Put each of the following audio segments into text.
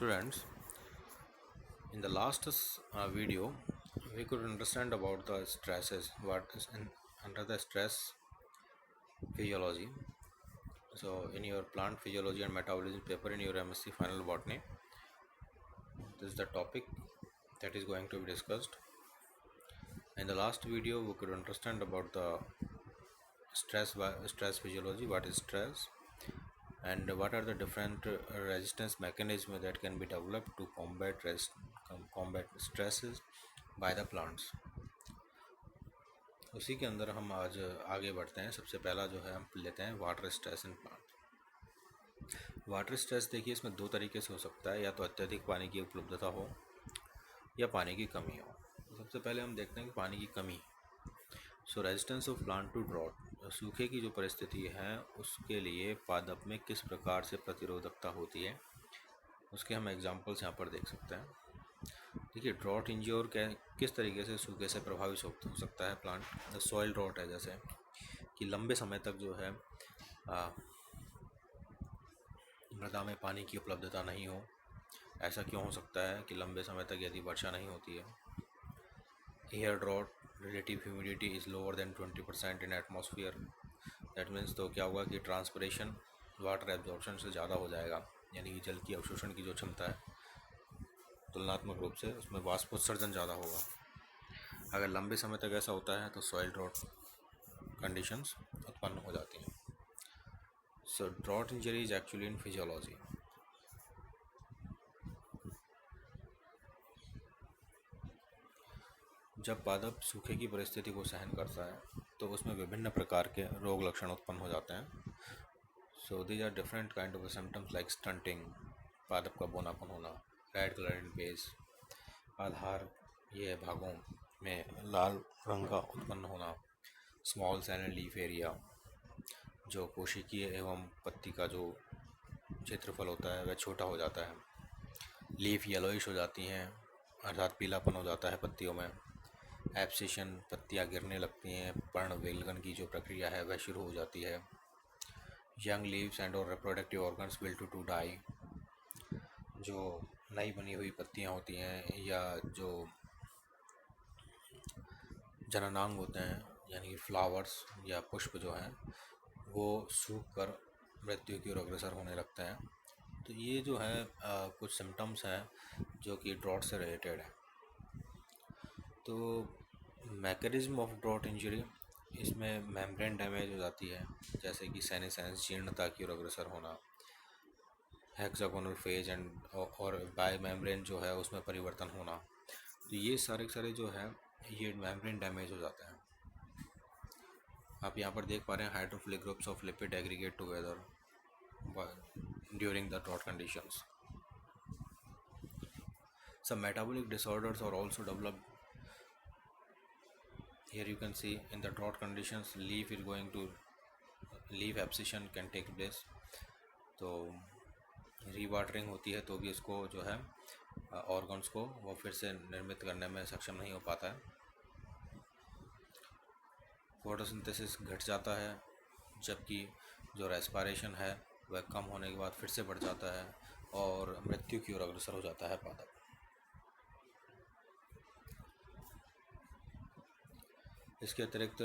Students, in the last video, we could understand about the stresses, what is under the stress physiology. So, in your plant physiology and metabolism paper in your MSc final botany, this is the topic that is going to be discussed. In the last video, we could understand about the stress physiology, what is stress, and what are the different resistance mechanisms that can be developed to combat stresses by the plants. उसी के अंदर हम आज आगे बढ़ते हैं। सबसे पहला जो है हम लेते हैं water stress in plant. Water stress देखिए, इसमें दो तरीके से हो सकता है, या तो अत्यधिक पानी की उपलब्धता हो या पानी की कमी हो। तो सबसे पहले हम देखते हैं कि पानी की कमी। So resistance of plant to drought, सूखे की जो परिस्थिति है उसके लिए पादप में किस प्रकार से प्रतिरोधकता होती है, उसके हम एग्जाम्पल्स यहाँ पर देख सकते हैं। देखिए, ड्रॉट इंज्योर किस तरीके से सूखे से प्रभावित हो सकता है प्लांट। सॉइल ड्रॉट है, जैसे कि लंबे समय तक जो है मृदा में पानी की उपलब्धता नहीं हो। ऐसा क्यों हो सकता है कि लंबे समय तक यदि वर्षा नहीं होती है। Air drought, relative humidity is lower than 20% in atmosphere. That means तो क्या होगा कि ट्रांसपरेशन वाटर एब्जॉर्प्शन से ज़्यादा हो जाएगा, यानी कि जल की अवशोषण की जो क्षमता है तुलनात्मक रूप से उसमें वाष्पोत्सर्जन ज़्यादा होगा। अगर लंबे समय तक ऐसा होता है तो सॉइल ड्रॉट कंडीशंस उत्पन्न हो जाती हैं। So drought injury is actually in physiology. जब पादप सूखे की परिस्थिति को सहन करता है तो उसमें विभिन्न प्रकार के रोग लक्षण उत्पन्न हो जाते हैं। So these are different kind of symptoms like stunting, पादप का बोनापन होना, रेड कलर इन बेस, आधार ये भागों में लाल रंग का उत्पन्न होना, small cell and leaf area, जो कोशिकीय एवं पत्ती का जो क्षेत्रफल होता है वह छोटा हो जाता है, लीफ येलोइश हो जाती हैं अर्थात पीलापन हो जाता है पत्तियों में, एब्सिशन, पत्तियां गिरने लगती हैं, पर्ण वेलगन की जो प्रक्रिया है वह शुरू हो जाती है, यंग लीव्स एंड और reproductive organs will to die, जो नई बनी हुई पत्तियां होती हैं या जो जननांग होते हैं यानी कि फ्लावर्स या पुष्प जो हैं वो सूख कर मृत्यु की ओर अग्रसर होने लगते हैं। तो ये जो है कुछ सिम्टम्स हैं जो कि ड्रॉट से रिलेटेड है। तो मैकेनिज्म ऑफ ड्रॉट इंजरी, इसमें मेम्ब्रेन डैमेज हो जाती है, जैसे कि सेनेसेंस, जीर्णता की ओर अग्रसर होना, हेक्सागोनल फेज एंड और बाय मेम्ब्रेन जो है उसमें परिवर्तन होना। तो ये सारे जो है ये मेम्ब्रेन डैमेज हो जाता है। आप यहाँ पर देख पा रहे हैं hydrophilic groups of lipid aggregate together during the drought conditions. Some metabolic disorders are also developed. Here you can see in the drought conditions leaf abscission can take place. तो रीवाटरिंग होती है तो भी इसको जो है ऑर्गन्स को वो फिर से निर्मित करने में सक्षम नहीं हो पाता है। फोटोसिंथेसिस घट जाता है, जबकि जो रेस्पिरेशन है वह कम होने के बाद फिर से बढ़ जाता है और मृत्यु की ओर अग्रसर हो जाता है पादप। इसके अतिरिक्त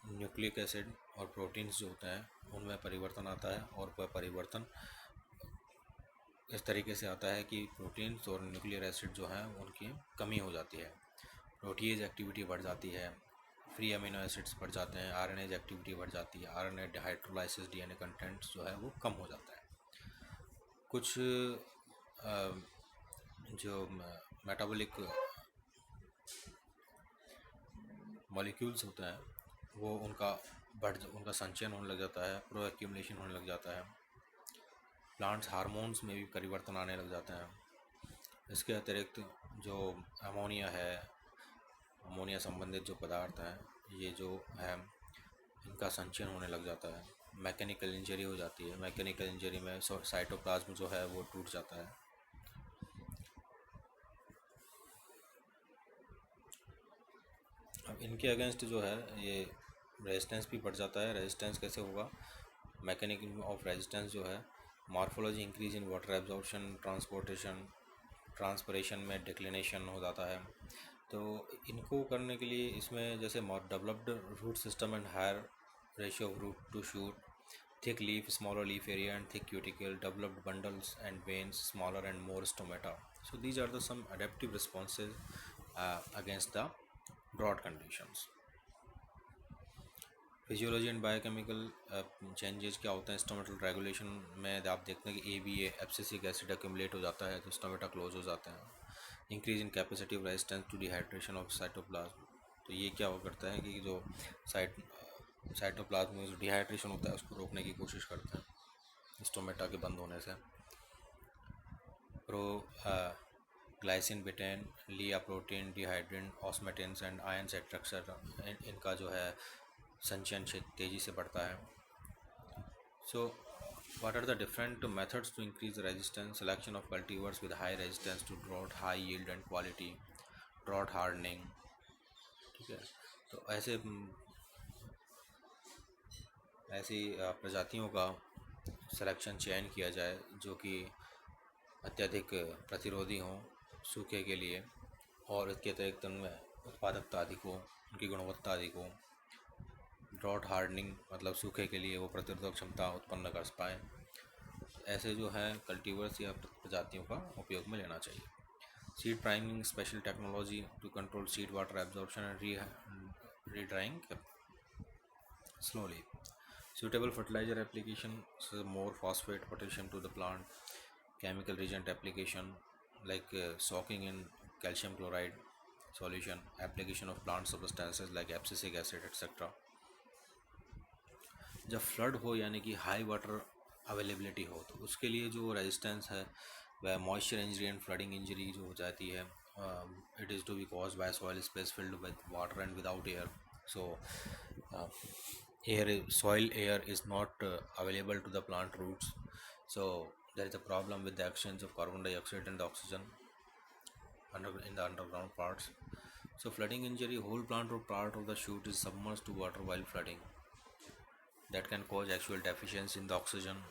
न्यूक्लिक एसिड और प्रोटीन्स जो होते हैं उनमें परिवर्तन आता है, और वह परिवर्तन इस तरीके से आता है कि प्रोटीन्स और न्यूक्लियर एसिड जो हैं उनकी कमी हो जाती है, प्रोटीएज एक्टिविटी बढ़ जाती है, फ्री अमीनो एसिड्स बढ़ जाते हैं, आरएनएज एक्टिविटी बढ़ जाती है, आरएनए हाइड्रोलाइसिस डीएनए कंटेंट्स जो है वो कम हो जाता है। कुछ जो मेटाबॉलिक मॉलिक्यूल्स होते हैं वो उनका संचयन होने लग जाता है, प्रो एक्यूमुलेशन होने लग जाता है, प्लांट्स हार्मोन्स में भी परिवर्तन आने लग जाते हैं। इसके अतिरिक्त जो अमोनिया है, अमोनिया संबंधित जो पदार्थ हैं ये जो है इनका संचयन होने लग जाता है, मैकेनिकल इंजरी हो जाती है। मैकेनिकल इंजरी में साइटोप्लाज्म जो है वो टूट जाता है। अब इनके अगेंस्ट जो है ये रेजिस्टेंस भी बढ़ जाता है। रेजिस्टेंस कैसे होगा, मैकेनिज्म ऑफ रेजिस्टेंस जो है morphology increase in water absorption, transportation में डिक्लिनेशन हो जाता है। तो इनको करने के लिए इसमें जैसे developed root system and higher ratio of root to shoot, thick leaf, smaller leaf area and thick cuticle, developed bundles and veins, smaller and more stomata. So these are the some adaptive responses against the drought conditions. Physiology and biochemical changes क्या होते हैं stomatal regulation में, आप देखते हैं कि ABA abscisic acid accumulate हो जाता है तो स्टोमेटा क्लोज हो जाते हैं। Increase in capacity of resistance to dehydration of cytoplasm, तो ये क्या हो करता है कि जो साइटोप्लाज्म में जो डिहाइड्रेशन होता है उसको रोकने की कोशिश करते हैं स्टोमेटा के बंद होने से। प्रो ग्लाइसिन, बिटेन, लिया प्रोटीन, डिहाइड्रिन, ऑस्मेटिन्स एंड आयन एक्सट्रैक्शन, इनका जो है संचयन तेज़ी से बढ़ता है। सो what are the different methods to increase the resistance? Selection of cultivars with high resistance to drought, high yield and quality, drought hardening, ठीक है। तो ऐसी प्रजातियों का सिलेक्शन चयन किया जाए जो कि अत्यधिक प्रतिरोधी हों सूखे के लिए, और इसके अतिरिक्त उनमें उत्पादकता अधिक हो, उनकी गुणवत्ता अधिक हो। ड्रॉट हार्डनिंग मतलब सूखे के लिए वो प्रतिरोधक क्षमता उत्पन्न कर पाएँ। ऐसे जो है कल्टीवर्स या प्रजातियों का उपयोग में लेना चाहिए। Seed priming, special technology to control seed water absorption and redrying slowly. Suitable fertilizer application, so more phosphate, potassium to the plant. Chemical reagent application like soaking in calcium chloride solution, application of plant substances like abscisic acid etc. जब flood हो यानी कि high water availability हो तो उसके लिए जो resistance है वह moisture injury and flooding injury जो हो जाती है, it is to be cause by soil space filled with water and without air. So soil air is not available to the plant roots, so there is a problem with the exchange of carbon dioxide and oxygen in the underground parts. So flooding injury, whole plant or part of the shoot is submerged to water while flooding, that can cause actual deficiency in the oxygen.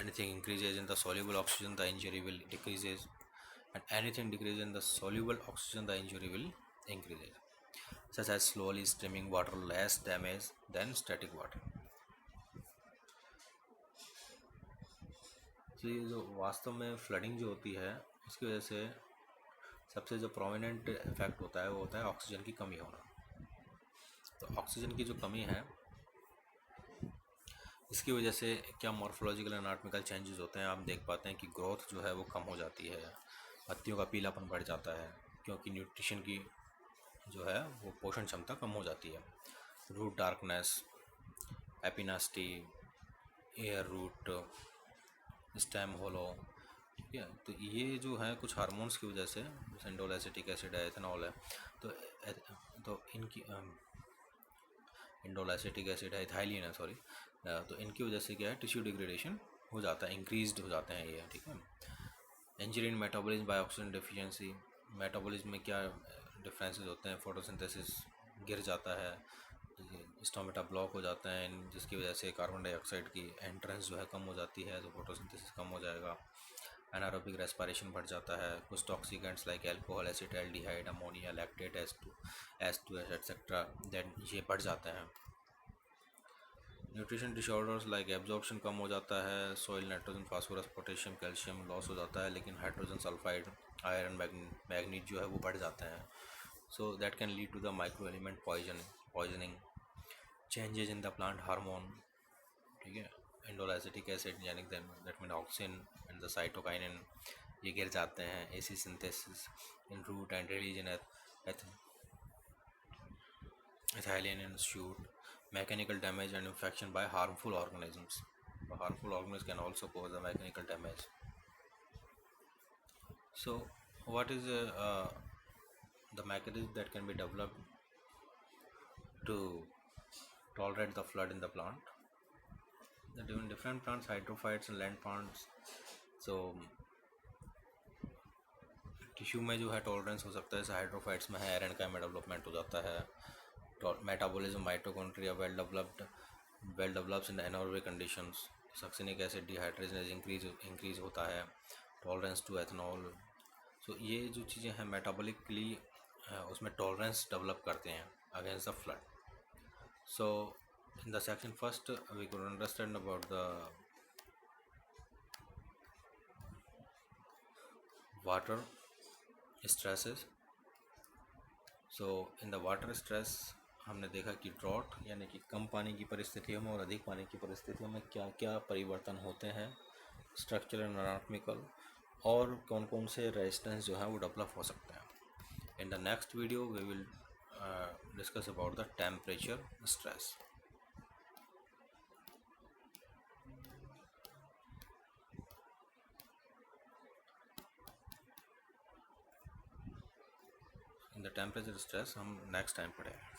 Anything increases in the soluble oxygen the injury will decreases, and anything decreases in the soluble oxygen the injury will increases, such as slowly streaming water less damage than static water. तो ये जो वास्तव में flooding जो होती है उसकी वजह से सबसे जो प्रोमिनेंट इफेक्ट होता है वो होता है ऑक्सीजन की कमी होना। तो ऑक्सीजन की जो कमी है इसकी वजह से क्या मॉर्फोलॉजिकल एनाटॉमिकल चेंजेस होते हैं। आप देख पाते हैं कि ग्रोथ जो है वो कम हो जाती है, पत्तियों का पीलापन बढ़ जाता है क्योंकि न्यूट्रिशन की जो है वो पोषण क्षमता कम हो जाती है। Root darkness, epinasty, air root, stem hollow, ठीक है। तो ये जो है कुछ हार्मोन्स की वजह से, जैसे इंडोल एसिटिक एसिड है, एथेनॉल है, तो इनकी इंडोल एसिटिक एसिड है, इथाइलिन है सॉरी, तो इनकी वजह से क्या है टिश्यू डिग्रेडेशन हो जाता है, इंक्रीज्ड हो जाते हैं ये, ठीक है। Injury in metabolism by oxygen deficiency, metabolism में क्या डिफरेंसेस होते हैं, फोटोसिंथेसिस गिर जाता है, स्टोमेटा ब्लॉक हो जाता है, जिसकी वजह से कार्बन डाइऑक्साइड की एंट्रेंस जो है कम हो जाती है, तो फोटोसिंथेसिस कम हो जाएगा। एनारोबिक रेस्पिरेशन बढ़ जाता है, कुछ toxicants like alcohol, acetaldehyde, ammonia, lactate, S2S etcetera then ये बढ़ जाते हैं। न्यूट्रिशन डिसऑर्डर्स लाइक एब्जॉर्प्शन कम हो जाता है, soil nitrogen, phosphorus, potassium, calcium loss हो जाता है, लेकिन हाइड्रोजन सल्फाइड, आयरन, मैग्नीज जो है वो बढ़ जाते हैं। So that can lead to the micro element poisoning, changes in the plant hormone, ठीक है। इंडोल एसिटिक एसिड यानी that mean auxin and the cytokinin ये गिर जाते हैं। AC synthesis in root and release in ethylene in shoot, mechanical damage and infection by harmful organisms. The harmful organisms can also cause the mechanical damage. So what is the mechanism that can be developed to tolerate the flood in the plant? The different plants, hydrophytes and land plants, so tissue में जो है tolerance हो सकता है, जैसे hydrophytes में है iron का डेवलपमेंट हो जाता है। Metabolism, mitochondria well develops in anaerobic conditions, succinic acid dehydrogenase increase होता है, टॉलरेंस टू एथनॉल। सो ये जो चीज़ें हैं मेटाबॉलिकली उसमें टॉलरेंस डेवलप करते हैं against the flood. So in the section first we could understand about the water stresses. So in the water stress हमने देखा कि ड्रॉट यानी कि कम पानी की परिस्थितियों में और अधिक पानी की परिस्थितियों में क्या क्या परिवर्तन होते हैं स्ट्रक्चरल एंड एनाटॉमिकल, और कौन कौन से रेजिस्टेंस जो है वो डेवलप हो सकते हैं। In the next video we will discuss about the temperature stress. In the temperature stress हम नेक्स्ट टाइम पढ़ेंगे।